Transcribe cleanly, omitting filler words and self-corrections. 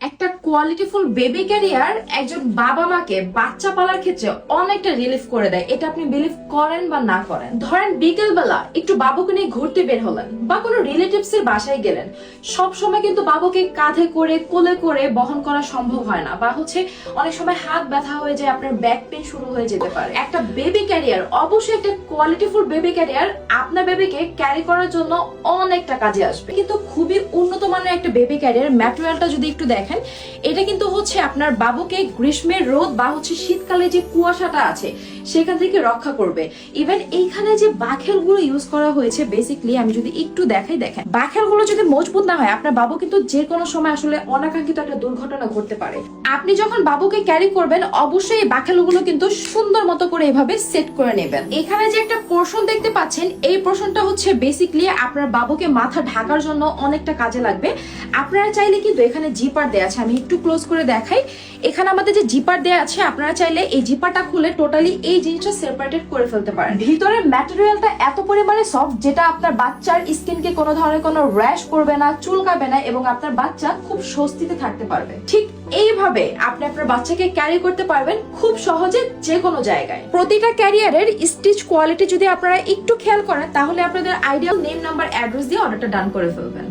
একটা কোয়ালিটিফুল baby career একজন বাবা মাকে বাচ্চা পালার ক্ষেত্রে অনেকটা রিলিফ করে দেয়। এটা আপনি বিলিভ করেন বা না করেন। ধরেন বিকেল বেলা একটু বাবুকে নিয়ে ঘুরতে বের হলেন বা কোনো রিলেটিভস এর বাসায় গেলেন, সব সময় কিন্তু বাবুকে কাঁধে করে কোলে করে বহন করা সম্ভব হয় না, বা অনেক সময় হাত ব্যথা হয়ে যায়, আপনার ব্যাক পেন শুরু হয়ে যেতে পারে। একটা বেবি ক্যারিয়ার, অবশ্যই একটা কোয়ালিটিফুল বেবি ক্যারিয়ার আপনার বেবিকে ক্যারি করার জন্য অনেকটা কাজে আসবে। কিন্তু খুবই উন্নত মানের একটা বেবি ক্যারিয়ার ম্যাটেরিয়ালটা যদি একটু দেখেন, এটা কিন্তু আপনার বাবুকে গ্রীষ্মের রোদ বা শীতকালে যে কুয়াশাটা আছে সেখান থেকে রক্ষা করবে। ইভেন এইখানে যে বাখেলগুলো ইউজ করা হয়েছে, বেসিক্যালি আমি যদি একটু দেখাই, দেখেন বাখেলগুলো যদি মজবুত না হয় আপনার বাবু কিন্তু যে কোনো সময় অনাকাঙ্ক্ষিত একটা দুর্ঘটনা ঘটতে পারে। আপনি যখন বাবুকে ক্যারি করবেন অবশ্যই এই বাখেলগুলো কিন্তু সুন্দর মতো করে এভাবে সেট করে নেবেন। এখানে যে একটা পোর্শন দেখতে পাচ্ছেন, এই পোর্শনটা বেসিক্যালি আপনার বাবুকে মাথা ঢাকার জন্য অনেকটা কাজে লাগবে। আপনারা চাইলে কিন্তু এখানে জিপার দেয়া আছে, আমি একটু ক্লোজ করে দেখাই। এখানে আমাদের যে জিপার দেয়া আছে, আপনারা চাইলে এই জিপারটা খুলে টোটালি এই জিনিসটা সেপারেটেড করে ফেলতে পারেন। ভিতরের ম্যাটেরিয়ালটা এত পরিমাণে সফট, যেটা আপনার বাচ্চার স্কিনকে কোনো ধরনের কোনো র্যাশ করবে না, চুলকাবে না, এবং আপনার বাচ্চা খুব স্বস্তিতে থাকতে পারবে। ঠিক এইভাবে আপনি আপনার বাচ্চাকে ক্যারি করতে পারবেন খুব সহজে যে কোনো জায়গায়। প্রতিটা ক্যারিয়ারের স্টিচ কোয়ালিটি যদি আপনারা একটু খেয়াল করেন, তাহলে আপনাদের আইডিয়াল নেম, নাম্বার, অ্যাড্রেস দিয়ে অর্ডারটা ডান করে ফেলবেন।